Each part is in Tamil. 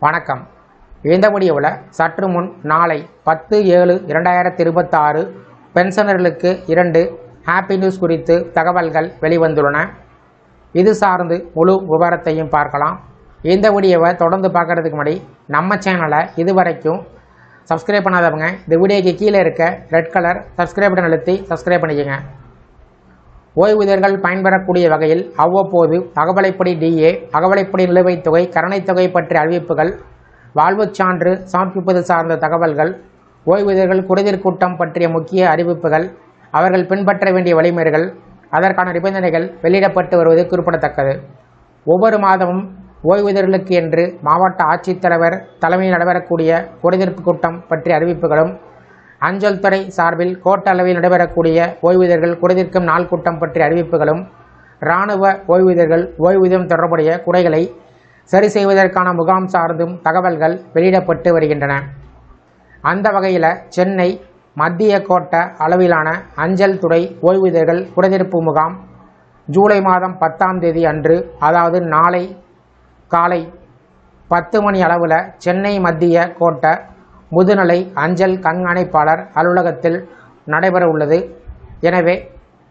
வணக்கம். இந்த வீடியோவில் சற்று முன் நாளை 10/7/2026 பென்ஷனர்களுக்கு 2 ஹாப்பி நியூஸ் குறித்து தகவல்கள் வெளிவந்துள்ளன. இது சார்ந்து முழு விவரத்தையும் பார்க்கலாம். இந்த வீடியோவை தொடர்ந்து பார்க்குறதுக்கு முன்னாடி நம்ம சேனலை இதுவரைக்கும் சப்ஸ்கிரைப் பண்ணாதவங்க இந்த வீடியோக்கு கீழே இருக்க ரெட் கலர் சப்ஸ்கிரைப் பட்டன் அழுத்தி சப்ஸ்கிரைப் பண்ணிக்கோங்க. ஓய்வூதியர்கள் பயன்பெறக்கூடிய வகையில் அவ்வப்போது அகவலைப்படி டிஏ, அகவலைப்படி நிலுவைத் தொகை, கருணைத் தொகை பற்றிய அறிவிப்புகள், வாழ்வுச் சான்று சமர்ப்பிப்பது சார்ந்த தகவல்கள், ஓய்வூதியர்கள் குறைதீர் கூட்டம் பற்றிய முக்கிய அறிவிப்புகள், அவர்கள் பின்பற்ற வேண்டிய வழிமுறைகள், அதற்கான நிபந்தனைகள் வெளியிடப்பட்டு வருவது குறிப்பிடத்தக்கது. ஒவ்வொரு மாதமும் ஓய்வூதியர்களுக்கு என்று மாவட்ட ஆட்சித்தலைவர் தலைமையில் நடைபெறக்கூடிய குறைதீர்ப்பு கூட்டம் பற்றிய அறிவிப்புகளும், அஞ்சல் துறை சார்பில் கோட்ட அளவில் நடைபெறக்கூடிய ஓய்வூதியர்கள் குறைதீர்க்கும் நாள் கூட்டம் பற்றிய அறிவிப்புகளும், இராணுவ ஓய்வூதியர்கள் ஓய்வூதியம் தொடர்புடைய குறைகளை சரி செய்வதற்கான முகாம் சார்ந்தும் தகவல்கள் வெளியிடப்பட்டு வருகின்றன. அந்த வகையில் சென்னை மத்திய கோட்ட அளவிலான அஞ்சல் துறை ஓய்வூதியர்கள் குறைதீர்ப்பு முகாம் ஜூலை மாதம் 10ஆம் தேதி அன்று, அதாவது நாளை காலை 10 மணி அளவில் சென்னை மத்திய கோட்ட முதுநிலை அஞ்சல் கண்காணிப்பாளர் அலுவலகத்தில் நடைபெற உள்ளது. எனவே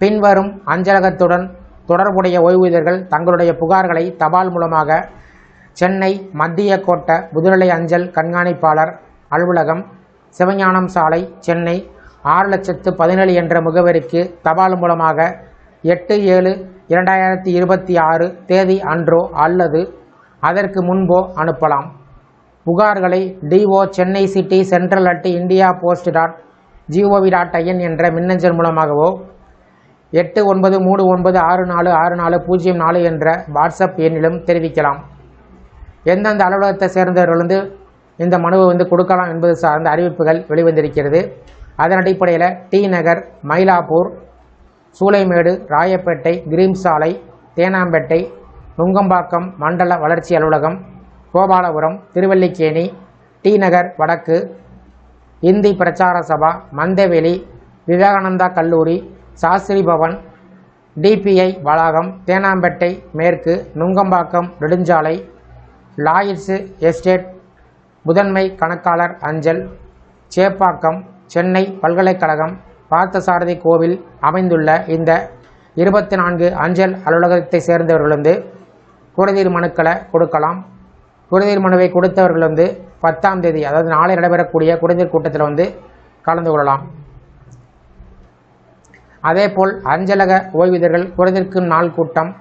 பின்வரும் அஞ்சலகத்துடன் தொடர்புடைய ஓய்வூதியர்கள் தங்களுடைய புகார்களை தபால் மூலமாக சென்னை மத்திய கோட்ட முதுநிலை அஞ்சல் கண்காணிப்பாளர் அலுவலகம், சிவஞானம் சாலை, சென்னை 6,17,000 என்ற முகவரிக்கு தபால் மூலமாக 8/7/2026 தேதி அன்றோ அல்லது அதற்கு முன்போ அனுப்பலாம். புகார்களை டிஓ சென்னை சிட்டி central@indiapost.gov.in என்ற மின்னஞ்சல் மூலமாகவோ 8939646404 என்ற வாட்ஸ்அப் எண்ணிலும் தெரிவிக்கலாம். எந்தெந்த அலுவலகத்தை சேர்ந்தவர்கள் இந்த மனுவை கொடுக்கலாம் என்பது சார்ந்த அறிவிப்புகள் வெளிவந்திருக்கிறது. அதன் அடிப்படையில் டி நகர், மயிலாப்பூர், சூளைமேடு, ராயப்பேட்டை, கிரீம் சாலை, தேனாம்பேட்டை, நுங்கம்பாக்கம் மண்டல வளர்ச்சி அலுவலகம், கோபாலபுரம், திருவல்லிக்கேணி, டி நகர் வடக்கு, இந்தி பிரச்சார சபா, மந்தவெளி, விவேகானந்தா கல்லூரி, சாஸ்திரி பவன், டிபிஐ வளாகம், தேனாம்பேட்டை மேற்கு, நுங்கம்பாக்கம் நெடுஞ்சாலை, லாயிட்ஸ் எஸ்டேட், முதன்மை கணக்காளர் அஞ்சல், சேப்பாக்கம், சென்னை பல்கலைக்கழகம், பார்த்தசாரதி கோவில் அமைந்துள்ள இந்த 24 அஞ்சல் அலுவலகத்தை சேர்ந்தவர்கள் குறைதீர் மனுக்களை கொடுக்கலாம். குறைதீர் மனுவை கொடுத்தவர்கள் 10ஆம் தேதி, அதாவது நாளை நடைபெறக்கூடிய குறைதீர் கூட்டத்தில் கலந்து கொள்ளலாம். அதேபோல் அஞ்சலக ஓய்வூதியர்கள் குறைதீர்க்கும் நாள் கூட்டம்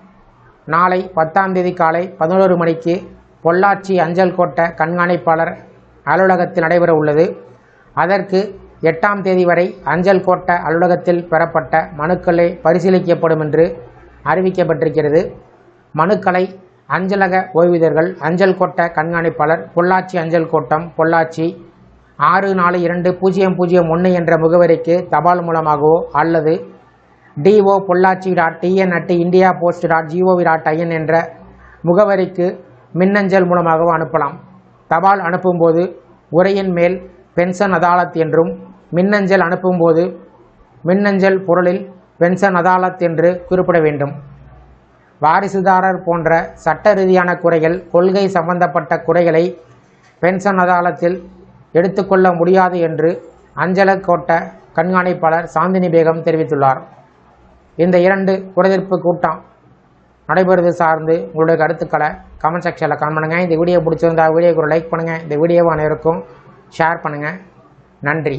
நாளை 10ஆம் தேதி காலை 11 மணிக்கு பொள்ளாச்சி அஞ்சல் கோட்ட கண்காணிப்பாளர் அலுவலகத்தில் நடைபெற உள்ளது. அதற்கு 8ஆம் தேதி வரை அஞ்சல் கோட்ட அலுவலகத்தில் பெறப்பட்ட மனுக்களை பரிசீலிக்கப்படும் என்று அறிவிக்கப்பட்டிருக்கிறது. மனுக்களை அஞ்சலக ஓய்வூதியர்கள் அஞ்சல் கோட்ட கண்காணிப்பாளர், பொள்ளாச்சி அஞ்சல் கோட்டம், பொள்ளாச்சி 6420001 என்ற முகவரிக்கு தபால் மூலமாகவோ அல்லது டிஓ பொள்ளாச்சி.tn@indiapost.gov.in என்ற முகவரிக்கு மின்னஞ்சல் மூலமாகவோ அனுப்பலாம். தபால் அனுப்பும்போது உரையின் மேல் பென்ஷன் அதாலத் என்றும், மின்னஞ்சல் அனுப்பும்போது மின்னஞ்சல் பொருளில் பென்ஷன் அதாலத் என்று குறிப்பிட வேண்டும். வாரிசுதாரர் போன்ற சட்ட ரீதியான குறைகள், கொள்கை சம்பந்தப்பட்ட குறைகளை பென்ஷன் அதாலத்தில் எடுத்துக்கொள்ள முடியாது என்று அஞ்சலக கோட்ட கண்காணிப்பாளர் சாந்தினி பேகம் தெரிவித்துள்ளார். இந்த 2 குறைதீர்ப்பு கூட்டம் நடைபெறுவது சார்ந்து உங்களுடைய கருத்துக்களை கமெண்ட் செக்ஷனில் கமெண்ட் பண்ணுங்கள். இந்த வீடியோ பிடிச்சிருந்தா வீடியோக்கு ஒரு லைக் பண்ணுங்கள். இந்த வீடியோவை அனைவருக்கும் ஷேர் பண்ணுங்கள். நன்றி.